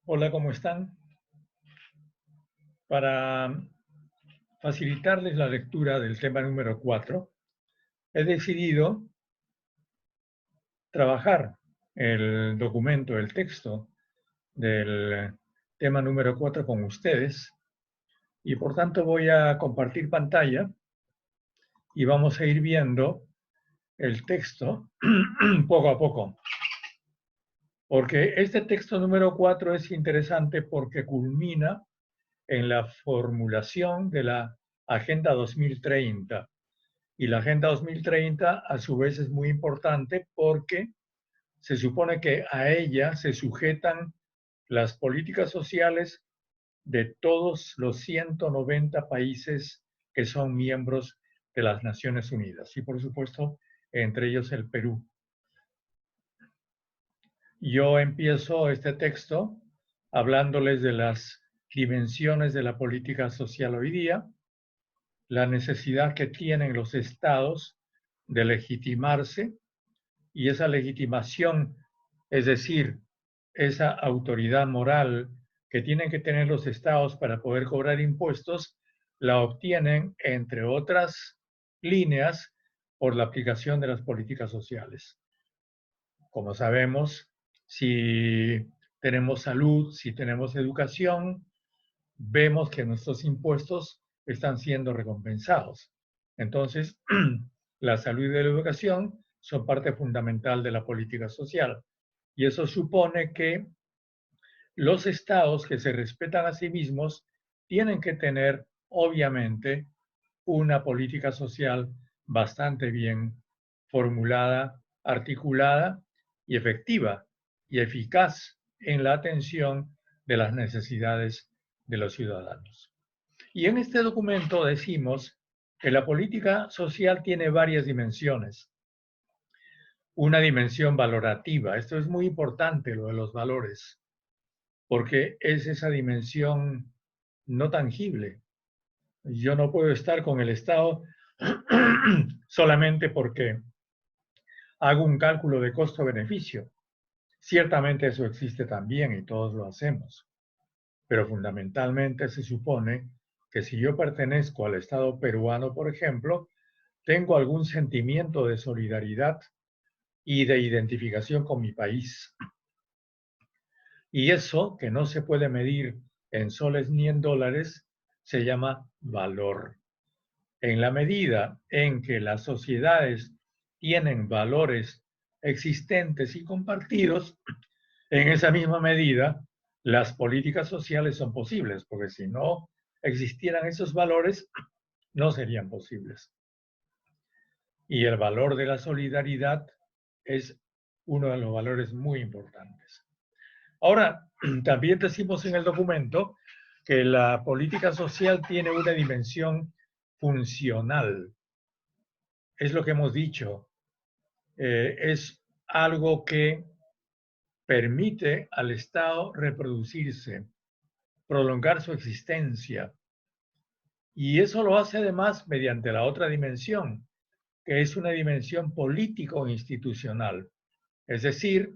Hola, ¿cómo están? Para facilitarles la lectura del tema número 4, he decidido trabajar el documento, el texto del tema número 4 con ustedes y por tanto voy a compartir pantalla y vamos a ir viendo el texto poco a poco. Porque este texto número 4 es interesante porque culmina en la formulación de la Agenda 2030. Y la Agenda 2030 a su vez es muy importante porque se supone que a ella se sujetan las políticas sociales de todos los 190 países que son miembros de las Naciones Unidas y por supuesto entre ellos el Perú. Yo empiezo este texto hablándoles de las dimensiones de la política social hoy día, la necesidad que tienen los estados de legitimarse y esa legitimación, es decir, esa autoridad moral que tienen que tener los estados para poder cobrar impuestos, la obtienen, entre otras líneas, por la aplicación de las políticas sociales. Como sabemos, si tenemos salud, si tenemos educación, vemos que nuestros impuestos están siendo recompensados. Entonces, la salud y la educación son parte fundamental de la política social. Y eso supone que los estados que se respetan a sí mismos tienen que tener, obviamente, una política social bastante bien formulada, articulada y efectiva y eficaz en la atención de las necesidades de los ciudadanos. Y en este documento decimos que la política social tiene varias dimensiones. Una dimensión valorativa, esto es muy importante, lo de los valores, porque es esa dimensión no tangible. Yo no puedo estar con el Estado solamente porque hago un cálculo de costo-beneficio. Ciertamente eso existe también y todos lo hacemos, pero fundamentalmente se supone que si yo pertenezco al Estado peruano, por ejemplo, tengo algún sentimiento de solidaridad y de identificación con mi país. Y eso, que no se puede medir en soles ni en dólares, se llama valor. En la medida en que las sociedades tienen valores existentes y compartidos, en esa misma medida las políticas sociales son posibles, porque si no existieran esos valores, no serían posibles. Y el valor de la solidaridad es uno de los valores muy importantes. Ahora, también decimos en el documento que la política social tiene una dimensión funcional. Es lo que hemos dicho. Es algo que permite al Estado reproducirse, prolongar su existencia. Y eso lo hace además mediante la otra dimensión, que es una dimensión político-institucional. Es decir,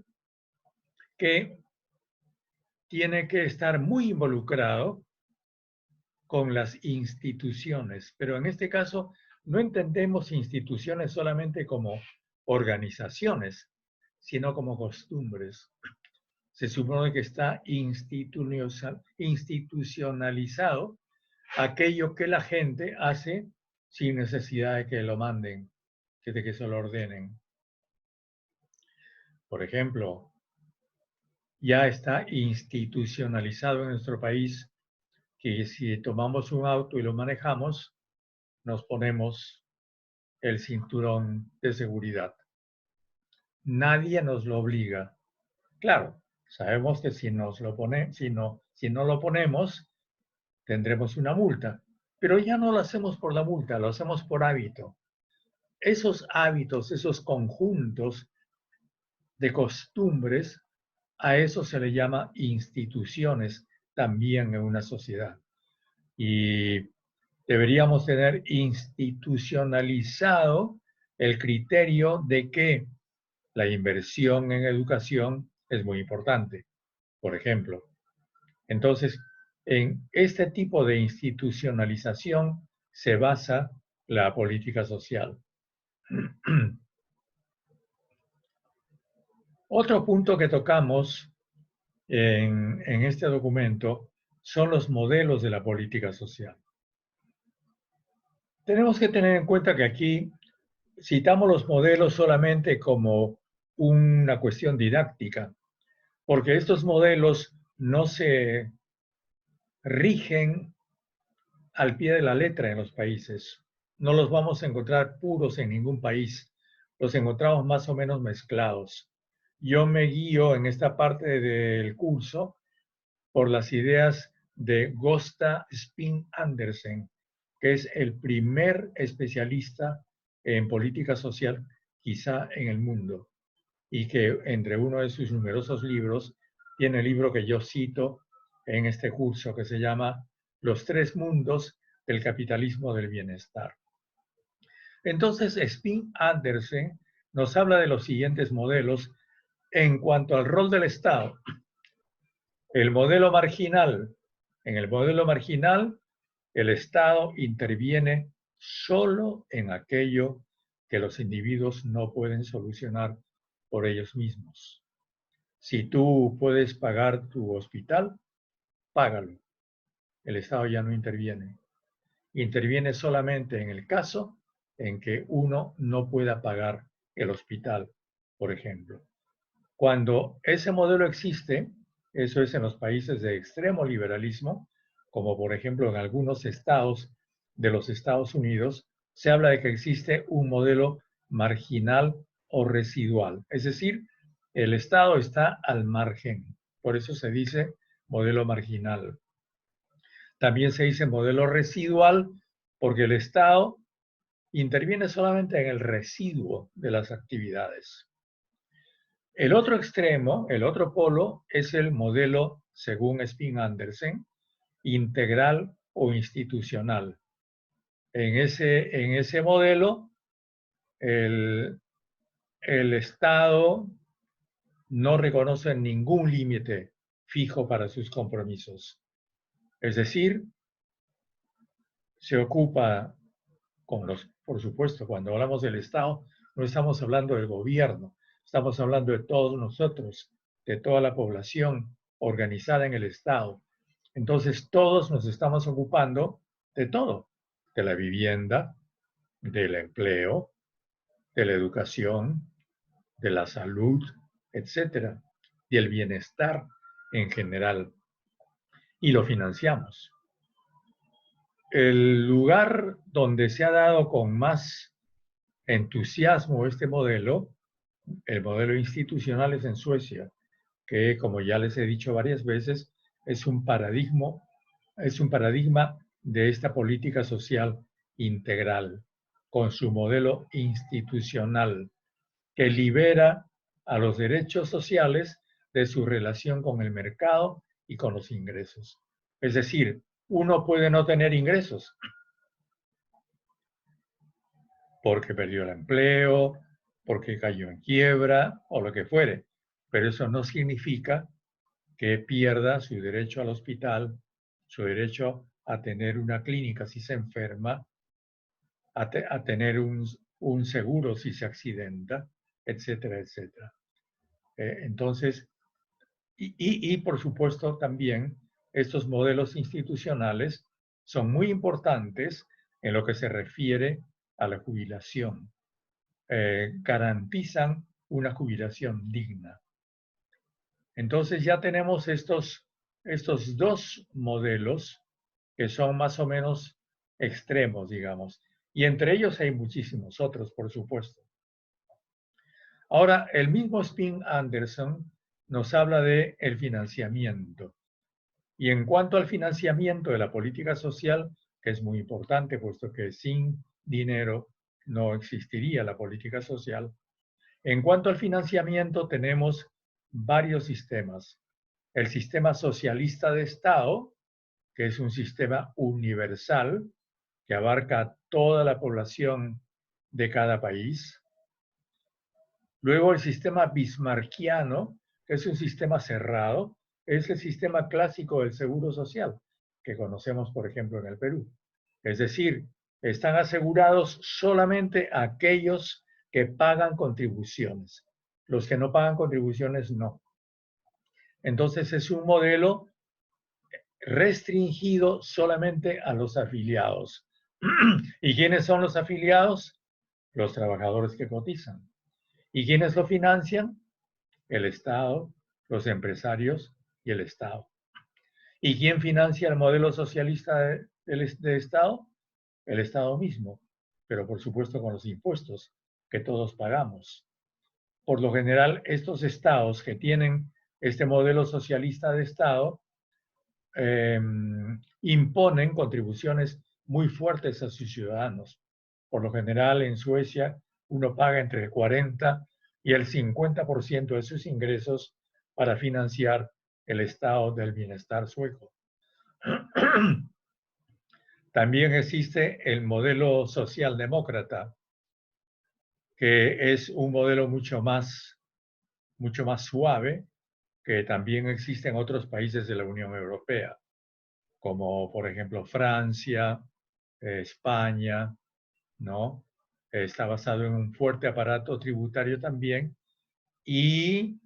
que tiene que estar muy involucrado con las instituciones, pero en este caso no entendemos instituciones solamente como organizaciones, sino como costumbres. Se supone que está institucionalizado aquello que la gente hace sin necesidad de que lo manden, de que se lo ordenen. Por ejemplo, ya está institucionalizado en nuestro país que si tomamos un auto y lo manejamos, nos ponemos el cinturón de seguridad. Nadie nos lo obliga. Claro, sabemos que si no lo ponemos, tendremos una multa, pero ya no lo hacemos por la multa, lo hacemos por hábito. Esos hábitos, esos conjuntos de costumbres, a eso se le llama instituciones también en una sociedad. Y deberíamos tener institucionalizado el criterio de que la inversión en educación es muy importante. Por ejemplo, Entonces, en este tipo de institucionalización se basa la política social. Otro punto que tocamos en este documento son los modelos de la política social. Tenemos que tener en cuenta que aquí citamos los modelos solamente como una cuestión didáctica, porque estos modelos no se rigen al pie de la letra en los países. No los vamos a encontrar puros en ningún país. Los encontramos más o menos mezclados. Yo me guío en esta parte del curso por las ideas de Gösta Spin Andersen, que es el primer especialista en política social quizá en el mundo, y que entre uno de sus numerosos libros tiene el libro que yo cito en este curso, que se llama Los tres mundos del capitalismo del bienestar. Entonces, Spin Andersen nos habla de los siguientes modelos en cuanto al rol del Estado. El modelo marginal. En el modelo marginal, el Estado interviene solo en aquello que los individuos no pueden solucionar por ellos mismos. Si tú puedes pagar tu hospital, págalo. El Estado ya no interviene. Interviene solamente en el caso en que uno no pueda pagar el hospital, por ejemplo. Cuando ese modelo existe, eso es en los países de extremo liberalismo, como por ejemplo en algunos estados de los Estados Unidos, se habla de que existe un modelo marginal o residual. Es decir, el Estado está al margen. Por eso se dice modelo marginal. También se dice modelo residual porque el Estado interviene solamente en el residuo de las actividades. El otro extremo, el otro polo, es el modelo, según Spin Andersen, integral o institucional. En ese modelo, el Estado no reconoce ningún límite fijo para sus compromisos. Es decir, se ocupa por supuesto, cuando hablamos del Estado, no estamos hablando del gobierno, estamos hablando de todos nosotros, de toda la población organizada en el Estado. Entonces, todos nos estamos ocupando de todo, de la vivienda, del empleo, de la educación, de la salud, etcétera, y el bienestar en general. Y lo financiamos. El lugar donde se ha dado con más entusiasmo este modelo, el modelo institucional, es en Suecia, que como ya les he dicho varias veces, es un paradigma de esta política social integral, con su modelo institucional, que libera a los derechos sociales de su relación con el mercado y con los ingresos. Es decir, uno puede no tener ingresos porque perdió el empleo, porque cayó en quiebra o lo que fuere, pero eso no significa que pierda su derecho al hospital, su derecho a tener una clínica si se enferma, a tener un seguro si se accidenta, etcétera, etcétera. Entonces, y por supuesto también estos modelos institucionales son muy importantes en lo que se refiere a la jubilación. Garantizan una jubilación digna. Entonces ya tenemos estos dos modelos que son más o menos extremos, digamos, y entre ellos hay muchísimos otros, por supuesto. Ahora, el mismo Spin Andersen nos habla de el financiamiento. Y en cuanto al financiamiento de la política social, que es muy importante, puesto que sin dinero no existiría la política social, en cuanto al financiamiento tenemos varios sistemas. El sistema socialista de Estado, que es un sistema universal que abarca toda la población de cada país. Luego el sistema bismarckiano, que es un sistema cerrado, es el sistema clásico del seguro social, que conocemos, por ejemplo, en el Perú. Es decir, están asegurados solamente aquellos que pagan contribuciones. Los que no pagan contribuciones, no. Entonces es un modelo restringido solamente a los afiliados. ¿Y quiénes son los afiliados? Los trabajadores que cotizan. ¿Y quiénes lo financian? El Estado, los empresarios y el Estado. ¿Y quién financia el modelo socialista de Estado? El Estado mismo, pero por supuesto con los impuestos que todos pagamos. Por lo general, estos estados que tienen este modelo socialista de Estado imponen contribuciones muy fuertes a sus ciudadanos. Por lo general, en Suecia, uno paga entre el 40 y el 50% de sus ingresos para financiar el estado del bienestar sueco. También existe el modelo socialdemócrata, que es un modelo mucho más suave, que también existe en otros países de la Unión Europea, como por ejemplo Francia, España, ¿no? Está basado en un fuerte aparato tributario también y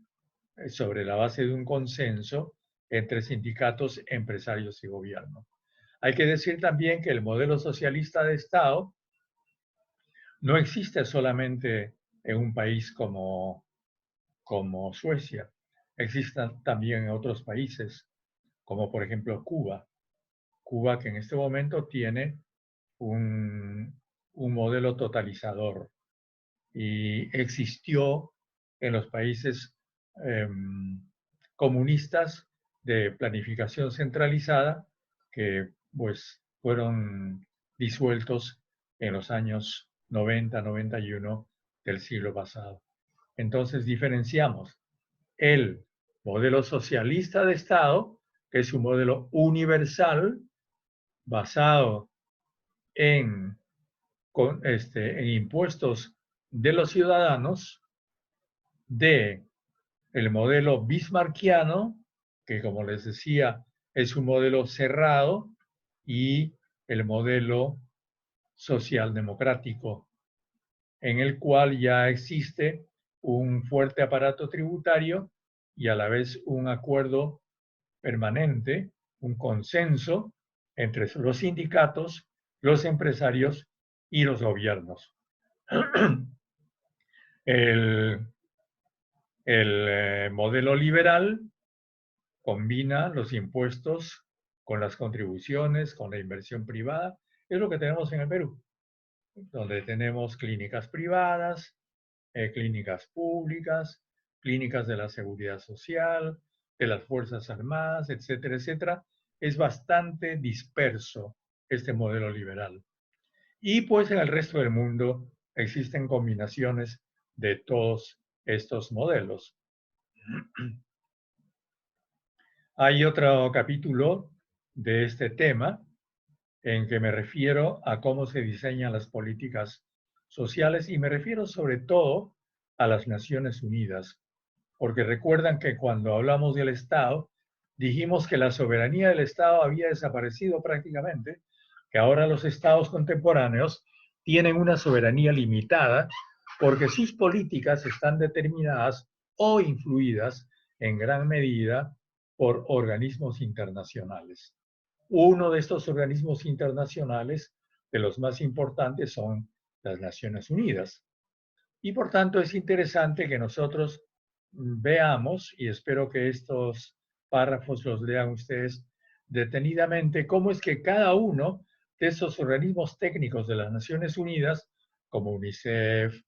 sobre la base de un consenso entre sindicatos, empresarios y gobierno. Hay que decir también que el modelo socialista de Estado no existe solamente en un país como Suecia, existe también en otros países, como por ejemplo Cuba. Cuba que en este momento tiene un modelo totalizador y existió en los países comunistas de planificación centralizada que pues fueron disueltos en los años 90, 91 del siglo pasado. Entonces diferenciamos el modelo socialista de Estado, que es un modelo universal basado en impuestos de los ciudadanos, de el modelo bismarckiano, que como les decía, es un modelo cerrado, y el modelo socialdemocrático, en el cual ya existe un fuerte aparato tributario y a la vez un acuerdo permanente, un consenso entre los sindicatos, los empresarios y los gobiernos. El modelo liberal combina los impuestos con las contribuciones, con la inversión privada. Es lo que tenemos en el Perú, donde tenemos clínicas privadas, clínicas públicas, clínicas de la seguridad social, de las Fuerzas Armadas, etcétera, etcétera. Es bastante disperso este modelo liberal. Y pues en el resto del mundo existen combinaciones de todos estos modelos. Hay otro capítulo de este tema en que me refiero a cómo se diseñan las políticas sociales y me refiero sobre todo a las Naciones Unidas, porque recuerdan que cuando hablamos del Estado, dijimos que la soberanía del Estado había desaparecido prácticamente, que ahora los estados contemporáneos tienen una soberanía limitada porque sus políticas están determinadas o influidas en gran medida por organismos internacionales. Uno de estos organismos internacionales, de los más importantes, son las Naciones Unidas. Y por tanto es interesante que nosotros veamos, y espero que estos párrafos los lean ustedes detenidamente, cómo es que cada uno de esos organismos técnicos de las Naciones Unidas, como UNICEF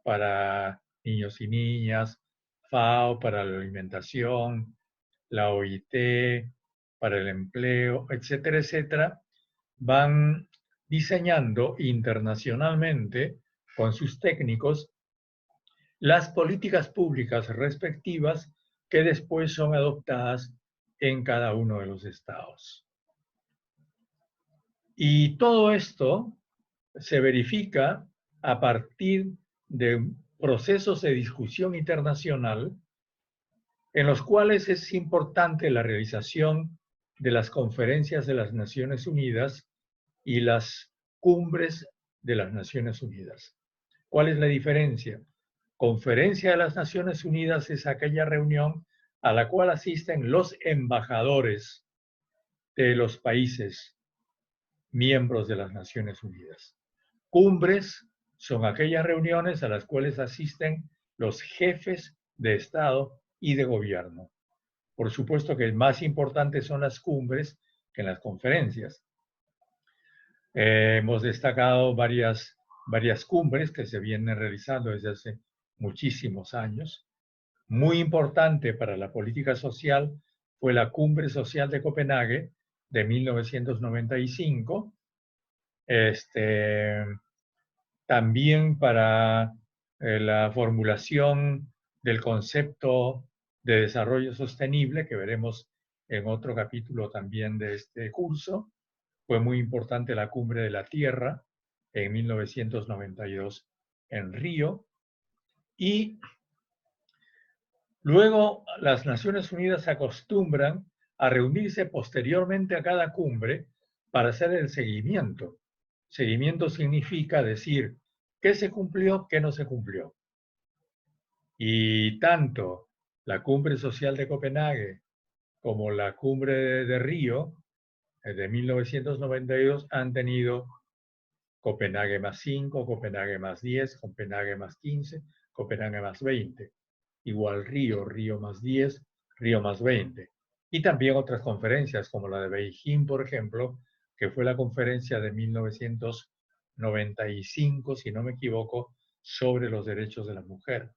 para niños y niñas, FAO para la alimentación, la OIT para el empleo, etcétera, etcétera, van diseñando internacionalmente con sus técnicos las políticas públicas respectivas que después son adoptadas en cada uno de los estados. Y todo esto se verifica a partir de procesos de discusión internacional en los cuales es importante la realización de las conferencias de las Naciones Unidas y las cumbres de las Naciones Unidas. ¿Cuál es la diferencia? Conferencia de las Naciones Unidas es aquella reunión a la cual asisten los embajadores de los países miembros de las Naciones Unidas. Cumbres son aquellas reuniones a las cuales asisten los jefes de Estado y de gobierno. Por supuesto que más importantes son las cumbres que las conferencias. Hemos destacado varias cumbres que se vienen realizando desde hace muchísimos años. Muy importante para la política social fue la Cumbre Social de Copenhague de 1995. También para la formulación del concepto de desarrollo sostenible, que veremos en otro capítulo también de este curso. Fue muy importante la Cumbre de la Tierra en 1992 en Río. Y luego las Naciones Unidas se acostumbran a reunirse posteriormente a cada cumbre para hacer el seguimiento. Seguimiento significa decir qué se cumplió, qué no se cumplió. Y tanto la Cumbre Social de Copenhague como la Cumbre de Río de 1992 han tenido Copenhague más 5, Copenhague más 10, Copenhague más 15, Copenhague más 20. Igual Río, Río más 10, Río más 20. Y también otras conferencias como la de Beijing, por ejemplo, que fue la conferencia de 1995, si no me equivoco, sobre los derechos de la mujer.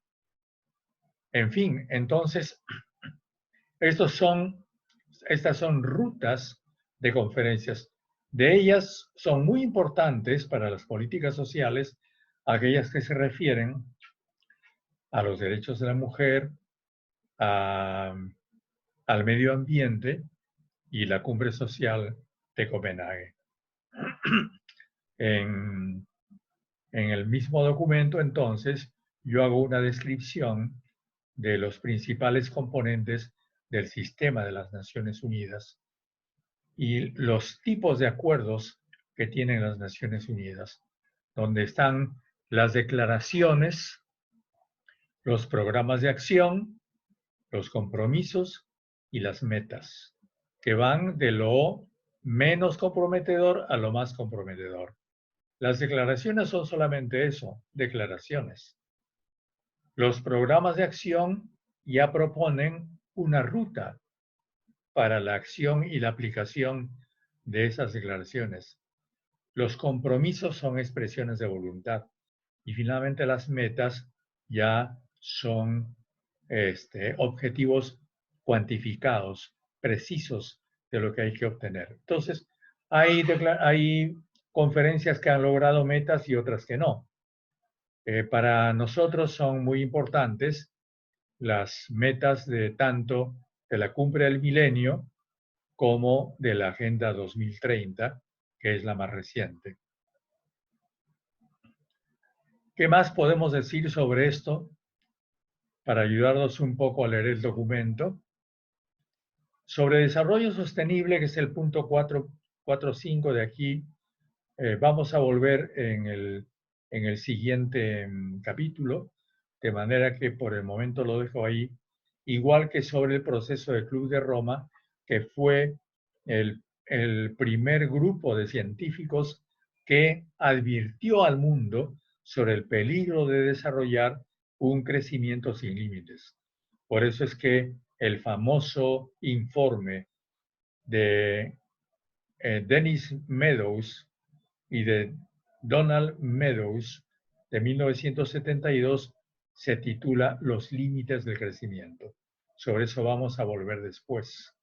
En fin, entonces, estas son rutas de conferencias. De ellas son muy importantes para las políticas sociales aquellas que se refieren a los derechos de la mujer, al medio ambiente y la Cumbre Social de Copenhague. En el mismo documento, entonces, yo hago una descripción de los principales componentes del sistema de las Naciones Unidas y los tipos de acuerdos que tienen las Naciones Unidas, donde están las declaraciones, los programas de acción, los compromisos y las metas, que van de lo menos comprometedor a lo más comprometedor. Las declaraciones son solamente eso, declaraciones. Los programas de acción ya proponen una ruta para la acción y la aplicación de esas declaraciones. Los compromisos son expresiones de voluntad y finalmente las metas ya son objetivos cuantificados, precisos de lo que hay que obtener. Entonces, hay conferencias que han logrado metas y otras que no. Para nosotros son muy importantes las metas de tanto de la Cumbre del Milenio como de la Agenda 2030, que es la más reciente. ¿Qué más podemos decir sobre esto para ayudarnos un poco a leer el documento? Sobre desarrollo sostenible, que es el punto 4.5 de aquí, vamos a volver en el siguiente capítulo, de manera que por el momento lo dejo ahí, igual que sobre el proceso del Club de Roma, que fue el primer grupo de científicos que advirtió al mundo sobre el peligro de desarrollar un crecimiento sin límites. Por eso es que el famoso informe de Dennis Meadows y de Donald Meadows de 1972 se titula Los límites del crecimiento. Sobre eso vamos a volver después.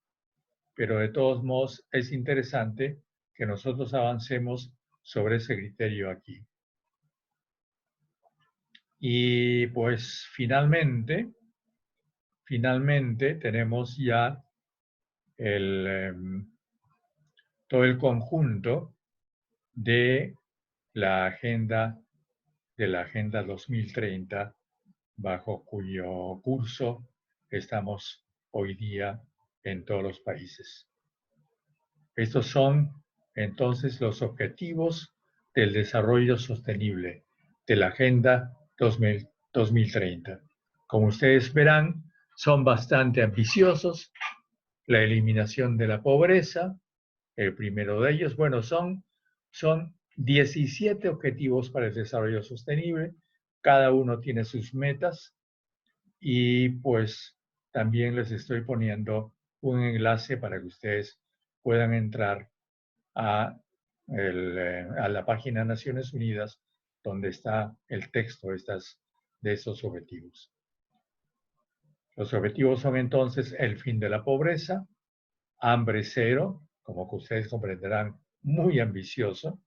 Pero de todos modos es interesante que nosotros avancemos sobre ese criterio aquí. Y pues finalmente tenemos ya todo el conjunto de la Agenda 2030, bajo cuyo curso estamos hoy día en todos los países. Estos son entonces los objetivos del desarrollo sostenible de la Agenda 2030. Como ustedes verán, son bastante ambiciosos. La eliminación de la pobreza, el primero de ellos, bueno, son 17 objetivos para el desarrollo sostenible. Cada uno tiene sus metas y pues también les estoy poniendo un enlace para que ustedes puedan entrar a la página de Naciones Unidas, donde está el texto de esos objetivos. Los objetivos son entonces el fin de la pobreza, hambre cero, como que ustedes comprenderán, muy ambicioso,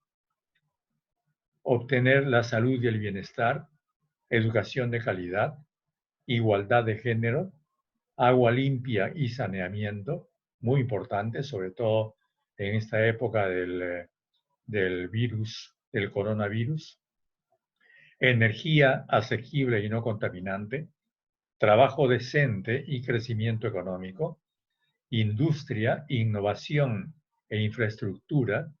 obtener la salud y el bienestar, educación de calidad, igualdad de género, agua limpia y saneamiento, muy importante, sobre todo en esta época del virus, del coronavirus, energía asequible y no contaminante, trabajo decente y crecimiento económico, industria, innovación e infraestructura,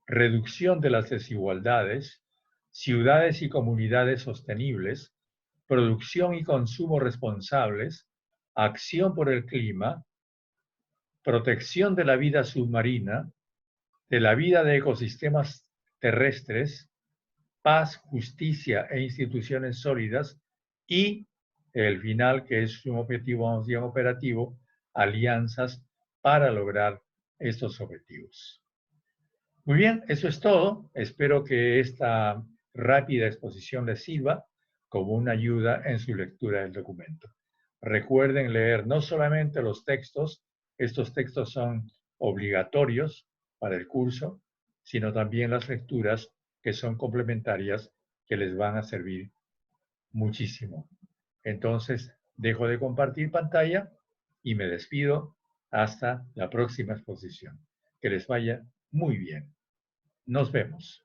reducción de las desigualdades, ciudades y comunidades sostenibles, producción y consumo responsables, acción por el clima, protección de la vida submarina, de la vida de ecosistemas terrestres, paz, justicia e instituciones sólidas y el final, que es un objetivo, vamos a decir, operativo, alianzas para lograr estos objetivos. Muy bien, eso es todo. Espero que esta rápida exposición les sirva como una ayuda en su lectura del documento. Recuerden leer no solamente los textos, estos textos son obligatorios para el curso, sino también las lecturas que son complementarias que les van a servir muchísimo. Entonces, dejo de compartir pantalla y me despido hasta la próxima exposición. Que les vaya muy bien. Nos vemos.